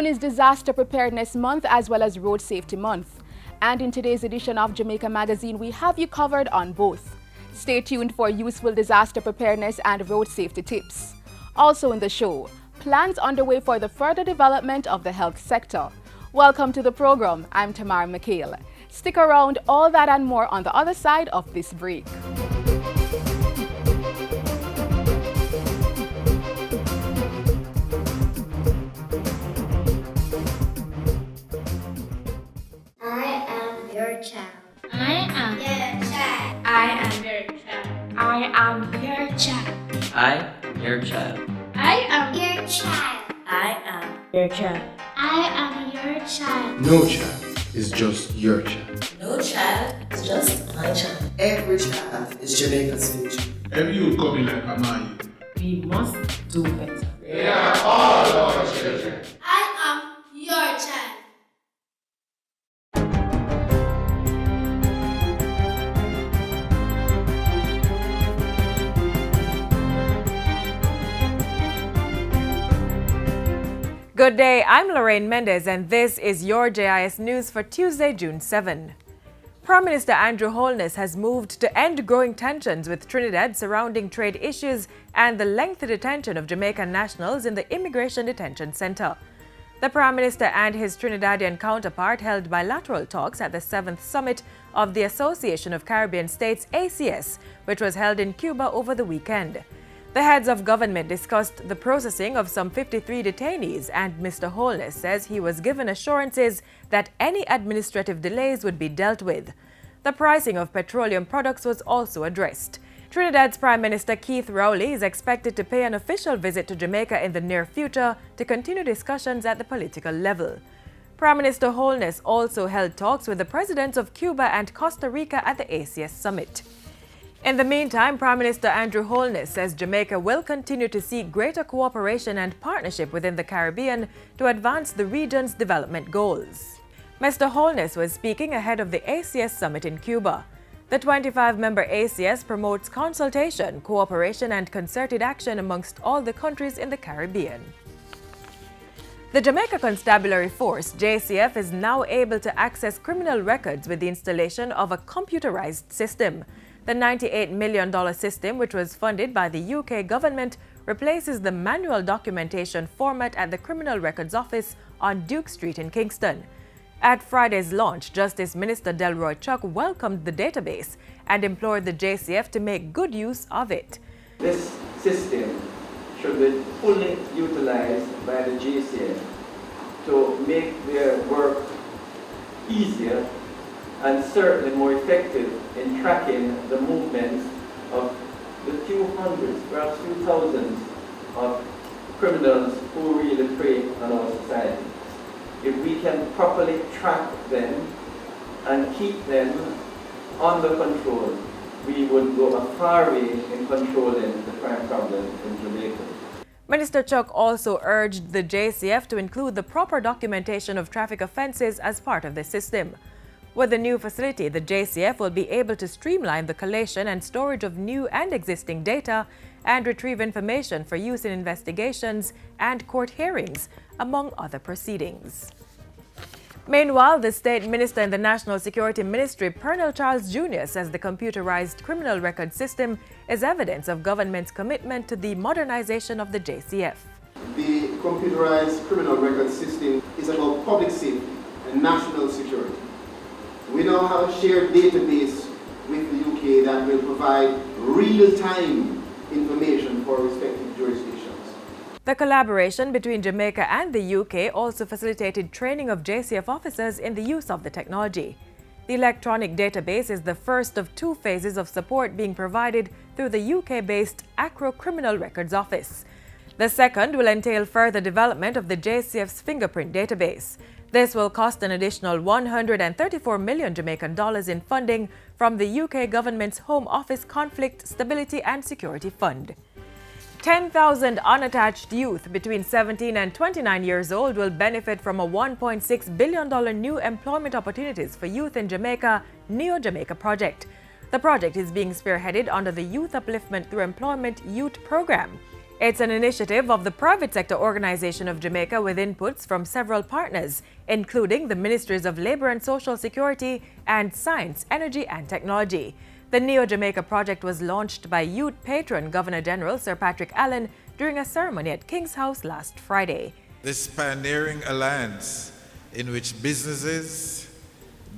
June is Disaster Preparedness Month as well as Road Safety Month. And in today's edition of Jamaica Magazine, we have you covered on both. Stay tuned for useful disaster preparedness and road safety tips. Also in the show, plans underway for the further development of the health sector. Welcome to the program. I'm Tamara McHale. Stick around, all that and more on the other side of this break. I am your child. I am Your child. I am your child. I am your child. I am your child. I am Your child. I am your child. I am your child. No child is just your child. No child is just my child. Every child is Jamaica's future. Every youth coming like Amaya. We must do better. They are all our children. I am your child. Good day, I'm Lorraine Mendez and this is your JIS News for Tuesday, June 7. Prime Minister Andrew Holness has moved to end growing tensions with Trinidad surrounding trade issues and the lengthy detention of Jamaican nationals in the Immigration Detention Center. The Prime Minister and his Trinidadian counterpart held bilateral talks at the 7th Summit of the Association of Caribbean States ACS, which was held in Cuba over the weekend. The heads of government discussed the processing of some 53 detainees, and Mr. Holness says he was given assurances that any administrative delays would be dealt with. The pricing of petroleum products was also addressed. Trinidad's Prime Minister Keith Rowley is expected to pay an official visit to Jamaica in the near future to continue discussions at the political level. Prime Minister Holness also held talks with the presidents of Cuba and Costa Rica at the ACS summit. In the meantime, Prime Minister Andrew Holness says Jamaica will continue to seek greater cooperation and partnership within the Caribbean to advance the region's development goals. Mr. Holness was speaking ahead of the ACS summit in Cuba. The 25-member ACS promotes consultation, cooperation, and concerted action amongst all the countries in the Caribbean. The Jamaica Constabulary Force, JCF, is now able to access criminal records with the installation of a computerized system. The $98 million system, which was funded by the UK government, replaces the manual documentation format at the Criminal Records Office on Duke Street in Kingston. At Friday's launch, Justice Minister Delroy Chuck welcomed the database and implored the JCF to make good use of it. This system should be fully utilized by the JCF to make their work easier and certainly more effective in tracking the movements of the few hundreds, perhaps few thousands of criminals who really prey on our society. If we can properly track them and keep them under control, we would go a far way in controlling the crime problem in Jamaica. Minister Chuck also urged the JCF to include the proper documentation of traffic offences as part of the system. With the new facility, the JCF will be able to streamline the collation and storage of new and existing data and retrieve information for use in investigations and court hearings, among other proceedings. Meanwhile, the State Minister in the National Security Ministry, Pernell Charles Jr., says the computerized criminal record system is evidence of government's commitment to the modernization of the JCF. The computerized criminal record system is about public safety and national security. We now have a shared database with the UK that will provide real-time information for respective jurisdictions. The collaboration between Jamaica and the UK also facilitated training of JCF officers in the use of the technology. The electronic database is the first of two phases of support being provided through the UK-based Acro Criminal Records Office. The second will entail further development of the JCF's fingerprint database. This will cost an additional 134 million Jamaican dollars in funding from the UK government's Home Office Conflict, Stability and Security Fund. 10,000 unattached youth between 17 and 29 years old will benefit from a $1.6 billion new employment opportunities for youth in Jamaica Neo Jamaica project. The project is being spearheaded under the Youth Upliftment Through Employment Youth program. It's an initiative of the private sector organization of Jamaica with inputs from several partners, including the Ministries of Labor and Social Security and Science, Energy and Technology. The Neo Jamaica project was launched by youth patron Governor General Sir Patrick Allen during a ceremony at King's House last Friday. This pioneering alliance in which businesses,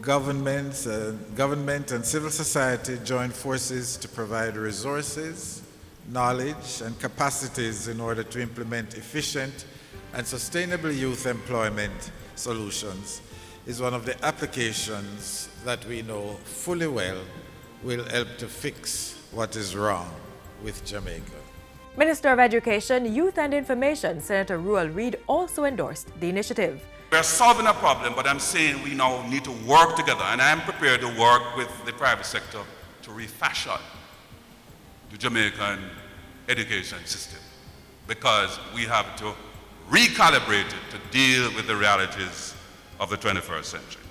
government and civil society join forces to provide resources, knowledge and capacities in order to implement efficient and sustainable youth employment solutions is one of the applications that we know fully well will help to fix what is wrong with Jamaica. Minister of Education, Youth and Information, Senator Ruel Reid, also endorsed the initiative. We're solving a problem, but I'm saying we now need to work together, and I'm prepared to work with the private sector to refashion the Jamaican education system, because we have to recalibrate it to deal with the realities of the 21st century.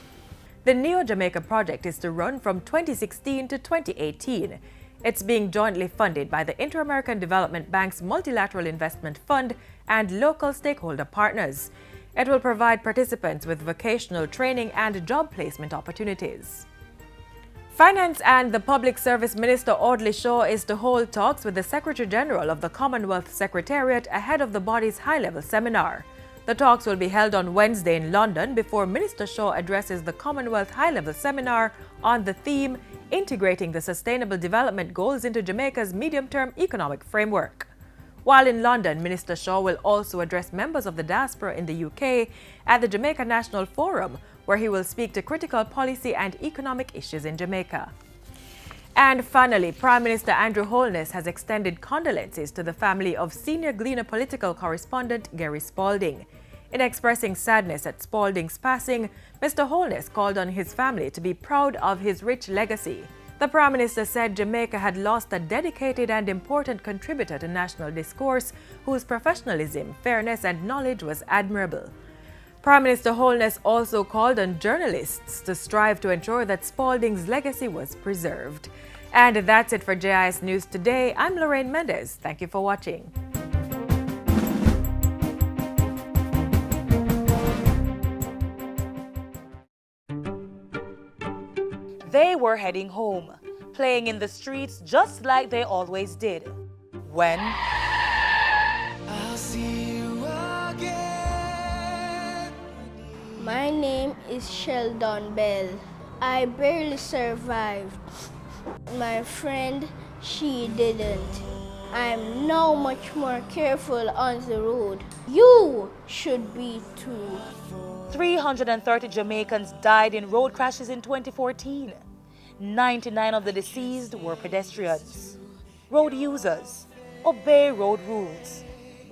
The Neo Jamaica project is to run from 2016 to 2018. It's being jointly funded by the Inter-American Development Bank's Multilateral Investment Fund and local stakeholder partners. It will provide participants with vocational training and job placement opportunities. Finance and the Public Service Minister Audley Shaw is to hold talks with the Secretary General of the Commonwealth Secretariat ahead of the body's high-level seminar. The talks will be held on Wednesday in London before Minister Shaw addresses the Commonwealth High-Level Seminar on the theme Integrating the Sustainable Development Goals into Jamaica's Medium-Term Economic Framework. While in London, Minister Shaw will also address members of the diaspora in the UK at the Jamaica National Forum, where he will speak to critical policy and economic issues in Jamaica. And finally, Prime Minister Andrew Holness has extended condolences to the family of senior Gleaner political correspondent Gary Spalding. In expressing sadness at Spalding's passing, Mr. Holness called on his family to be proud of his rich legacy. The Prime Minister said Jamaica had lost a dedicated and important contributor to national discourse whose professionalism, fairness and knowledge was admirable. Prime Minister Holness also called on journalists to strive to ensure that Spalding's legacy was preserved. And that's it for JIS News Today. I'm Lorraine Mendez. Thank you for watching. They were heading home, playing in the streets just like they always did. When I'll see you again. My name is Sheldon Bell. I barely survived. My friend, she didn't. I'm now much more careful on the road. You should be too. 330 Jamaicans died in road crashes in 2014. 99 of the deceased were pedestrians. Road users, obey road rules.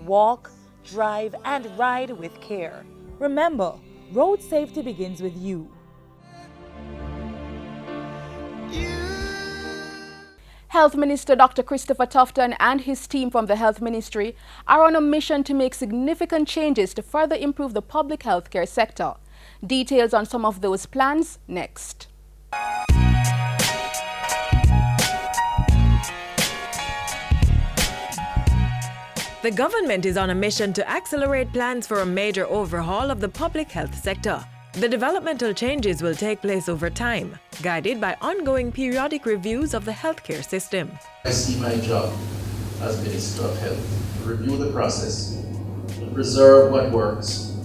Walk, drive, and ride with care. Remember, road safety begins with you. Health Minister Dr. Christopher Tufton and his team from the Health Ministry are on a mission to make significant changes to further improve the public healthcare sector. Details on some of those plans next. The government is on a mission to accelerate plans for a major overhaul of the public health sector. The developmental changes will take place over time, guided by ongoing periodic reviews of the healthcare system. I see my job as Minister of Health to review the process, to preserve what works,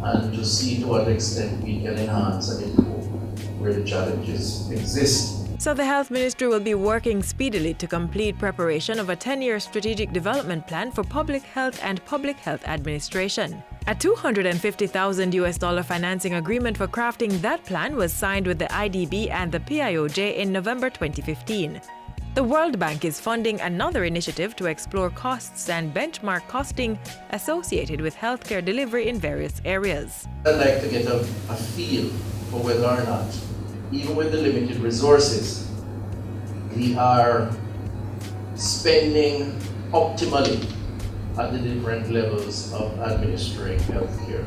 and to see to what extent we can enhance and improve where the challenges exist. So the Health Ministry will be working speedily to complete preparation of a 10-year strategic development plan for public health and public health administration. A $250,000 financing agreement for crafting that plan was signed with the IDB and the PIOJ in November 2015. The World Bank is funding another initiative to explore costs and benchmark costing associated with healthcare delivery in various areas. I'd like to get a feel for whether or not, even with the limited resources, we are spending optimally at the different levels of administering healthcare.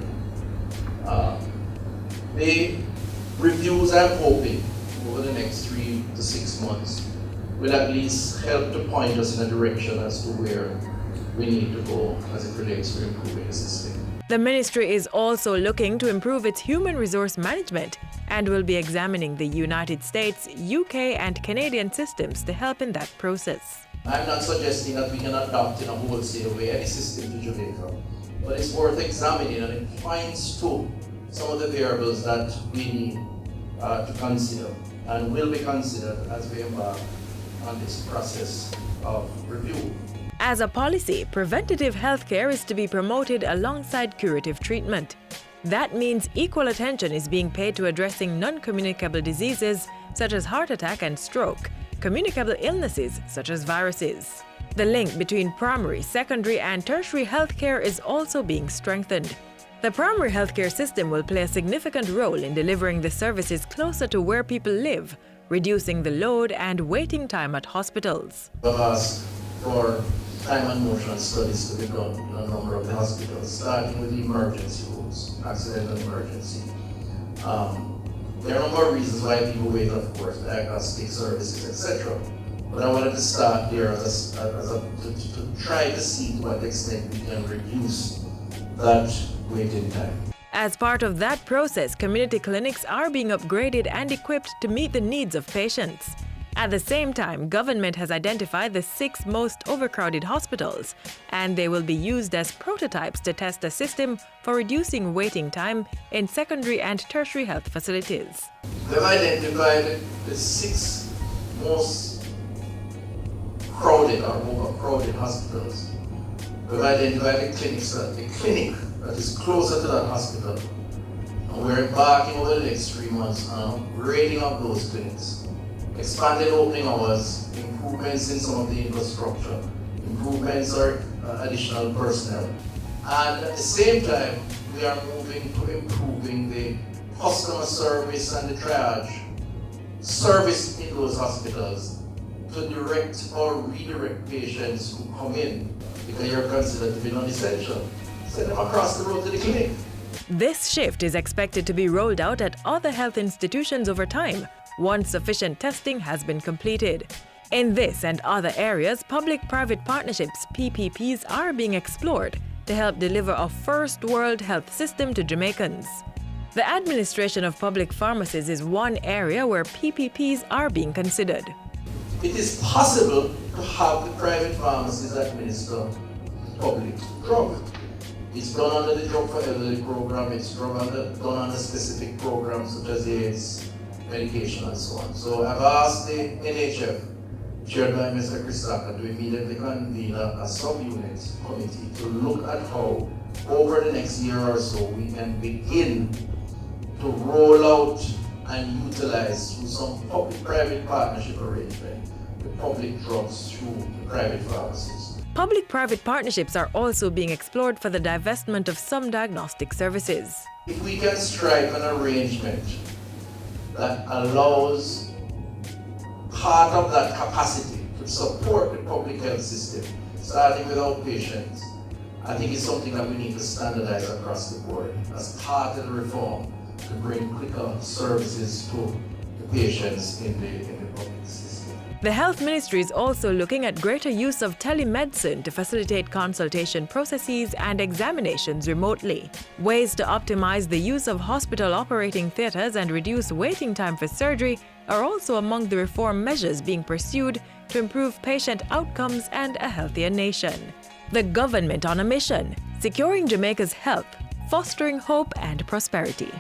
The reviews, I'm hoping, over the next 3 to 6 months will at least help to point us in a direction as to where we need to go as it relates to improving the system. The ministry is also looking to improve its human resource management and will be examining the United States, UK, and Canadian systems to help in that process. I'm not suggesting that we can adopt in a wholesale way any system to Jamaica, but it's worth examining, and it points to some of the variables that we need to consider and will be considered as we embark on this process of review. As a policy, preventative healthcare is to be promoted alongside curative treatment. That means equal attention is being paid to addressing non-communicable diseases such as heart attack and stroke, communicable illnesses such as viruses. The link between primary, secondary, and tertiary healthcare is also being strengthened. The primary healthcare system will play a significant role in delivering the services closer to where people live, reducing the load and waiting time at hospitals. We've asked for time and motion studies to be done in a number of the hospitals, starting with the emergency rooms, accidental emergency. There are a number of reasons why people wait, of course, diagnostic services, etc. But I wanted to start there to try to see to what extent we can reduce that waiting time. As part of that process, community clinics are being upgraded and equipped to meet the needs of patients. At the same time, government has identified the 6 most overcrowded hospitals, and they will be used as prototypes to test a system for reducing waiting time in secondary and tertiary health facilities. They've identified the 6 most crowded or overcrowded hospitals. We've identified the clinic that is closer to that hospital. And we're embarking over the next 3 months on grading up those clinics. Expanded opening hours, improvements in some of the infrastructure, improvements or additional personnel. And at the same time, we are moving to improving the customer service and the triage service in those hospitals to direct or redirect patients who come in because you're considered to be non-essential. Send them across the road to the clinic. This shift is expected to be rolled out at other health institutions over time, once sufficient testing has been completed. In this and other areas, public-private partnerships (PPPs) are being explored to help deliver a first-world health system to Jamaicans. The administration of public pharmacies is one area where PPPs are being considered. It is possible to have the private pharmacies administer public drug. It's done under the Drug for Elderly program, it's done under specific programs such as AIDS, medication and so on. So I've asked the NHF, chaired by Mr. Christaka, to immediately convene a sub-unit committee to look at how, over the next year or so, we can begin to roll out and utilize through some public-private partnership arrangement the public drugs through the private pharmacies. Public-private partnerships are also being explored for the divestment of some diagnostic services. If we can strike an arrangement that allows part of that capacity to support the public health system, starting with outpatients, I think it's something that we need to standardize across the board as part of the reform to bring quicker services to the patients in the public system. The Health Ministry is also looking at greater use of telemedicine to facilitate consultation processes and examinations remotely. Ways to optimize the use of hospital operating theatres and reduce waiting time for surgery are also among the reform measures being pursued to improve patient outcomes and a healthier nation. The government on a mission, securing Jamaica's health, fostering hope and prosperity.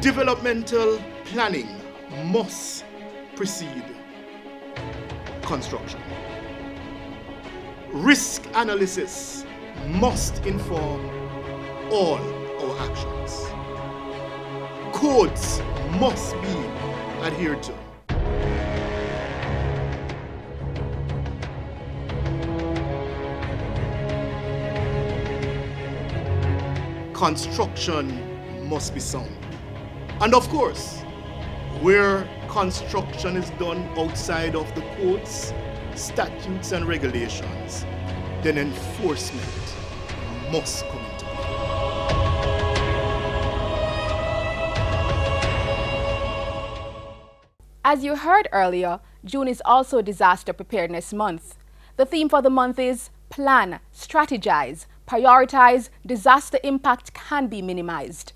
Developmental planning must precede construction. Risk analysis must inform all our actions. Codes must be adhered to. construction must be sound. And of course, where construction is done outside of the codes, statutes and regulations, then enforcement must come into play. As you heard earlier, June is also Disaster Preparedness Month. The theme for the month is plan, strategize, prioritize, disaster impact can be minimized.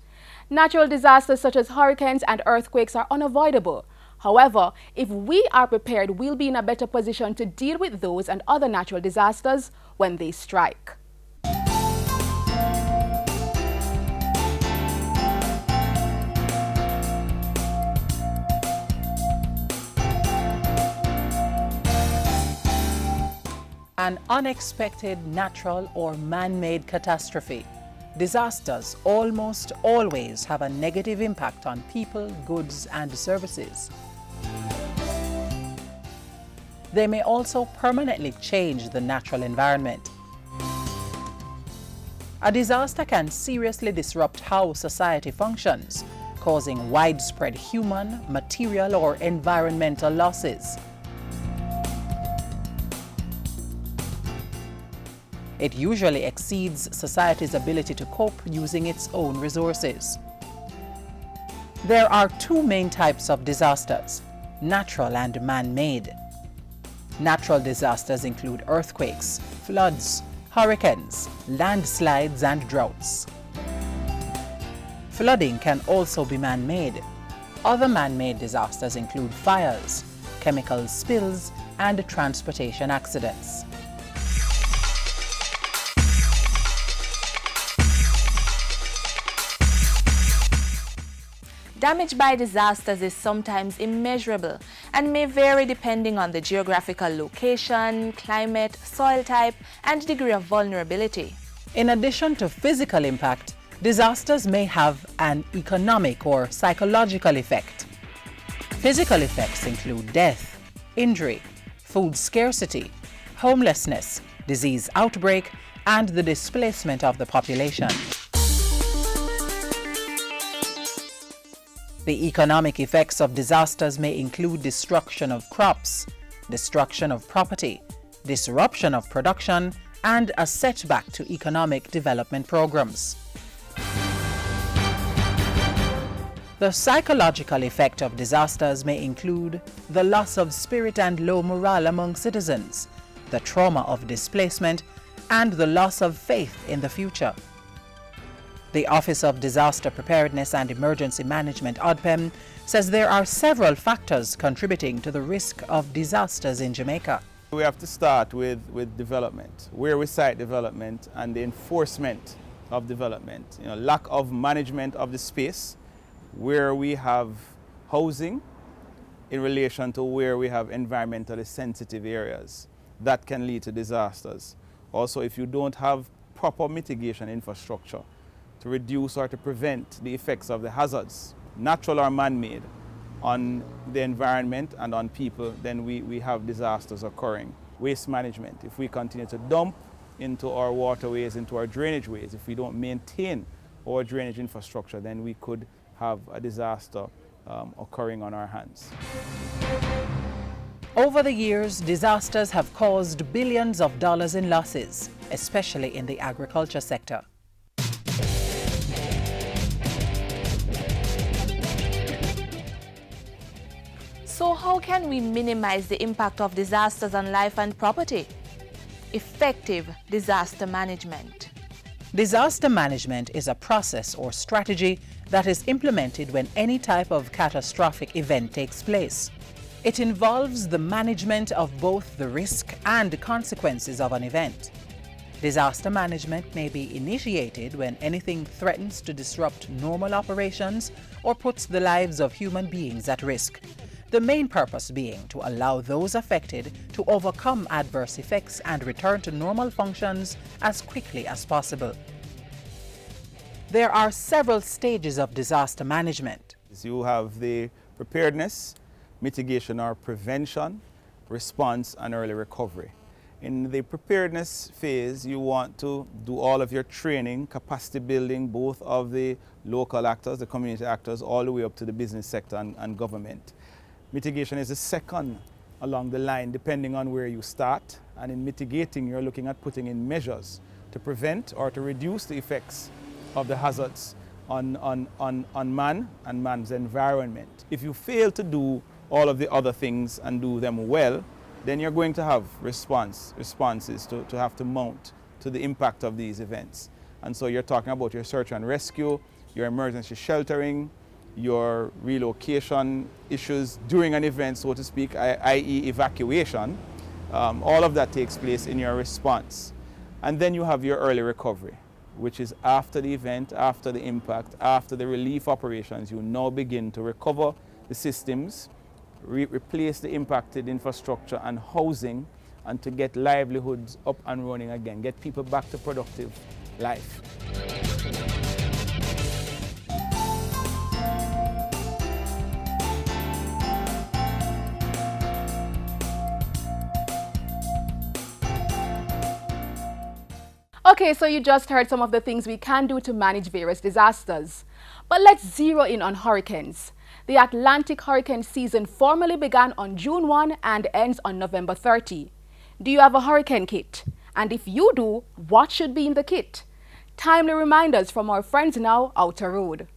Natural disasters such as hurricanes and earthquakes are unavoidable. However, if we are prepared, we'll be in a better position to deal with those and other natural disasters when they strike. An unexpected natural or man-made catastrophe. Disasters almost always have a negative impact on people, goods, and services. They may also permanently change the natural environment. A disaster can seriously disrupt how society functions, causing widespread human, material, or environmental losses. It usually exceeds society's ability to cope using its own resources. There are two main types of disasters: natural and man-made. Natural disasters include earthquakes, floods, hurricanes, landslides, and droughts. Flooding can also be man-made. Other man-made disasters include fires, chemical spills, and transportation accidents. Damage by disasters is sometimes immeasurable and may vary depending on the geographical location, climate, soil type, and degree of vulnerability. In addition to physical impact, disasters may have an economic or psychological effect. Physical effects include death, injury, food scarcity, homelessness, disease outbreak, and the displacement of the population. The economic effects of disasters may include destruction of crops, destruction of property, disruption of production, and a setback to economic development programs. The psychological effect of disasters may include the loss of spirit and low morale among citizens, the trauma of displacement, and the loss of faith in the future. The Office of Disaster Preparedness and Emergency Management, OPM, says there are several factors contributing to the risk of disasters in Jamaica. We have to start with development, where we cite development and the enforcement of development. Lack of management of the space, where we have housing in relation to where we have environmentally sensitive areas. That can lead to disasters. Also, if you don't have proper mitigation infrastructure to reduce or to prevent the effects of the hazards, natural or man-made, on the environment and on people, then we have disasters occurring. Waste management. If we continue to dump into our waterways, into our drainage ways, if we don't maintain our drainage infrastructure, then we could have a disaster occurring on our hands. Over the years, disasters have caused billions of dollars in losses, especially in the agriculture sector. So how can we minimize the impact of disasters on life and property? Effective disaster management. Disaster management is a process or strategy that is implemented when any type of catastrophic event takes place. It involves the management of both the risk and consequences of an event. Disaster management may be initiated when anything threatens to disrupt normal operations or puts the lives of human beings at risk. The main purpose being to allow those affected to overcome adverse effects and return to normal functions as quickly as possible. There are several stages of disaster management. You have the preparedness, mitigation or prevention, response, and early recovery. In the preparedness phase, you want to do all of your training, capacity building, both of the local actors, the community actors, all the way up to the business sector and government. Mitigation is the second along the line, depending on where you start. And in mitigating, you're looking at putting in measures to prevent or to reduce the effects of the hazards on man and man's environment. If you fail to do all of the other things and do them well, then you're going to have responses to have to mount to the impact of these events. And so you're talking about your search and rescue, your emergency sheltering, your relocation issues during an event, so to speak, i.e. evacuation. All of that takes place in your response. And then you have your early recovery, which is after the event, after the impact, after the relief operations. You now begin to recover the systems, replace the impacted infrastructure and housing, and to get livelihoods up and running again, get people back to productive life. Okay, so you just heard some of the things we can do to manage various disasters. But let's zero in on hurricanes. The Atlantic hurricane season formally began on June 1 and ends on November 30. Do you have a hurricane kit? And if you do, what should be in the kit? Timely reminders from our friends now, Outer Road.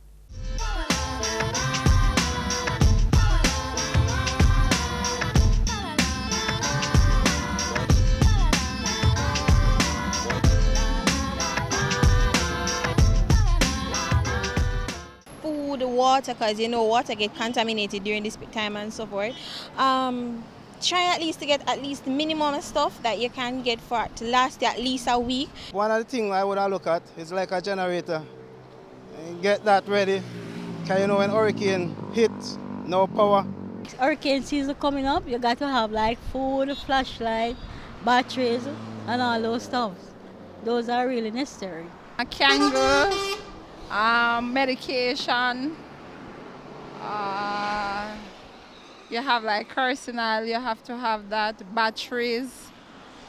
Food, water, because you know water get contaminated during this time and so forth. Try at least to get at least minimum stuff that you can get for to last you at least a week. One of the things I would look at is like a generator. Get that ready, because you know when hurricane hits, no power. Hurricane season coming up, you got to have like food, flashlight, batteries, and all those stuff. Those are really necessary. Candles, medication, you have like personal, you have to have that, batteries,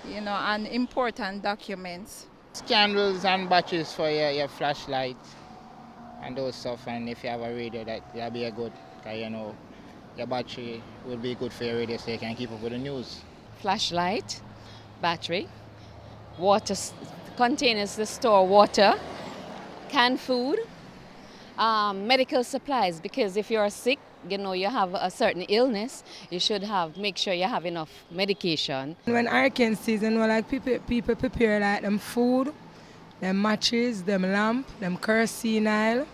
you know, and important documents. Candles and batteries for your flashlight and those stuff, and if you have a radio, that'll be a good, because you know your battery will be good for your radio so you can keep up with the news. Flashlight, battery, water containers to store water, canned food, medical supplies, because if you're sick, you know, you have a certain illness, you should make sure you have enough medication. When hurricane season, well, like people prepare like them food, them matches, them lamp, them kerosene.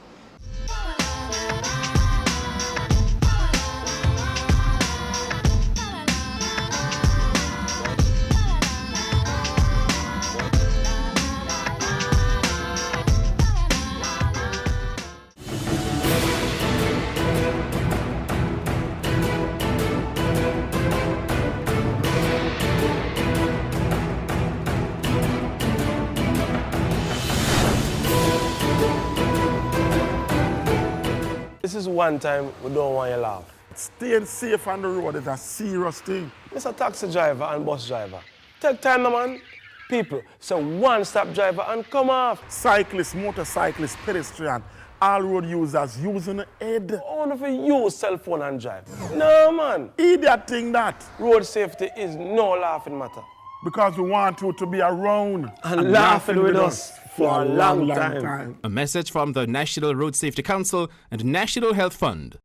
This is one time we don't want you to laugh. Staying safe on the road is a serious thing. Mr. Taxi driver and bus driver, take time, no man. People, say one-stop driver and come off. Cyclists, motorcyclists, pedestrian, all road users using the head. Only if you use cell phone and drive. No, man. Idiot thing that. Road safety is no laughing matter. Because we want you to be around and laughing with us for a long time. A message from the National Road Safety Council and National Health Fund.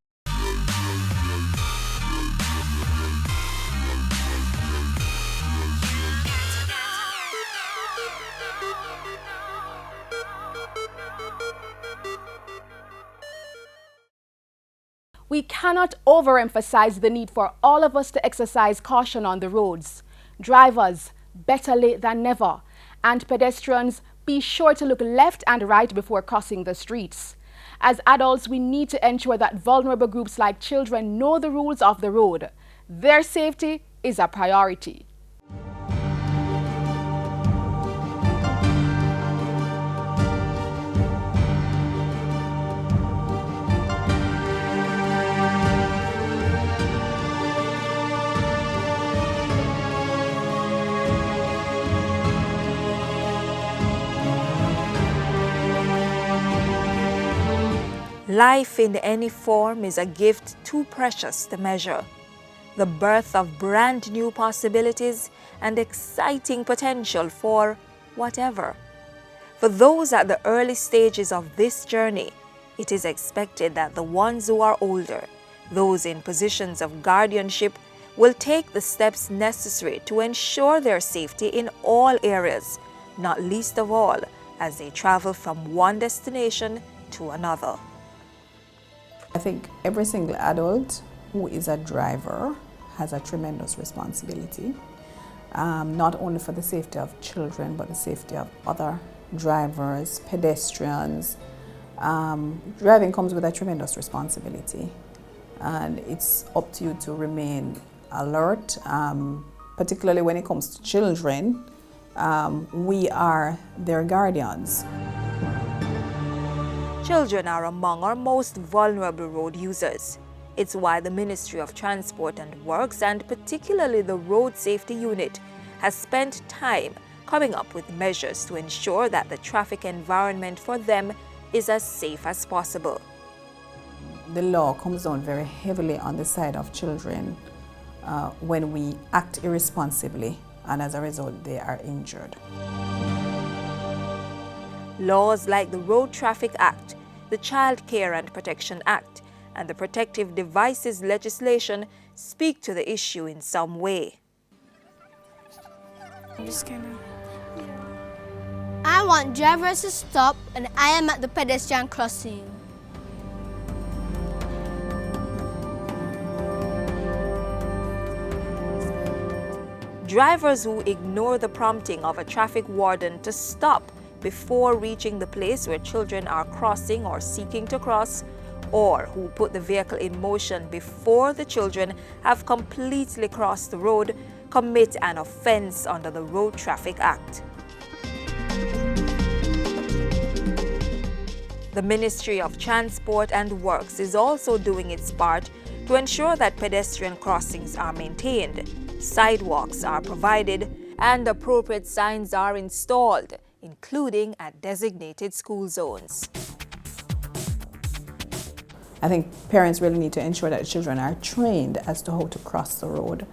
We cannot overemphasize the need for all of us to exercise caution on the roads. Drivers, better late than never. And pedestrians, be sure to look left and right before crossing the streets. As adults, we need to ensure that vulnerable groups like children know the rules of the road. Their safety is a priority. Life in any form is a gift too precious to measure. The birth of brand new possibilities and exciting potential for whatever. For those at the early stages of this journey, it is expected that the ones who are older, those in positions of guardianship, will take the steps necessary to ensure their safety in all areas, not least of all as they travel from one destination to another. I think every single adult who is a driver has a tremendous responsibility, not only for the safety of children, but the safety of other drivers, pedestrians. Driving comes with a tremendous responsibility, and it's up to you to remain alert, particularly when it comes to children. We are their guardians. Children are among our most vulnerable road users. It's why the Ministry of Transport and Works, and particularly the Road Safety Unit, has spent time coming up with measures to ensure that the traffic environment for them is as safe as possible. The law comes down very heavily on the side of children when we act irresponsibly, and as a result they are injured. Laws like the Road Traffic Act, the Child Care and Protection Act, and the Protective Devices legislation speak to the issue in some way. I want drivers to stop when I am at the pedestrian crossing. Drivers who ignore the prompting of a traffic warden to stop before reaching the place where children are crossing or seeking to cross, or who put the vehicle in motion before the children have completely crossed the road, commit an offense under the Road Traffic Act. The Ministry of Transport and Works is also doing its part to ensure that pedestrian crossings are maintained, sidewalks are provided, and appropriate signs are installed, including at designated school zones. I think parents really need to ensure that children are trained as to how to cross the road.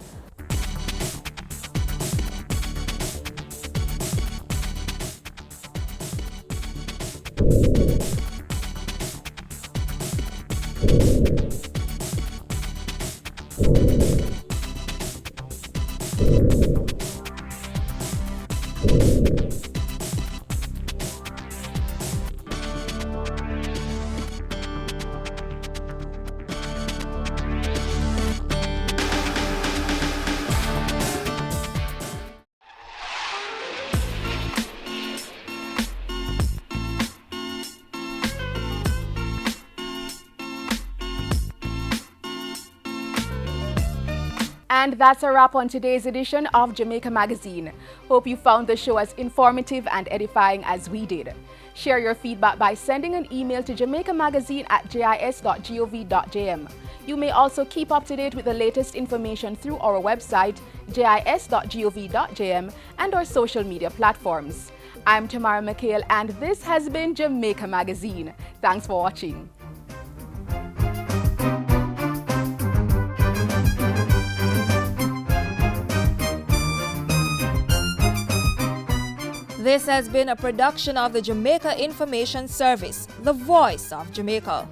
And that's a wrap on today's edition of Jamaica Magazine. Hope you found the show as informative and edifying as we did. Share your feedback by sending an email to jamaicamagazine@jis.gov.jm. You may also keep up to date with the latest information through our website, jis.gov.jm, and our social media platforms. I'm Tamara McHale, and this has been Jamaica Magazine. Thanks for watching. This has been a production of the Jamaica Information Service, the voice of Jamaica.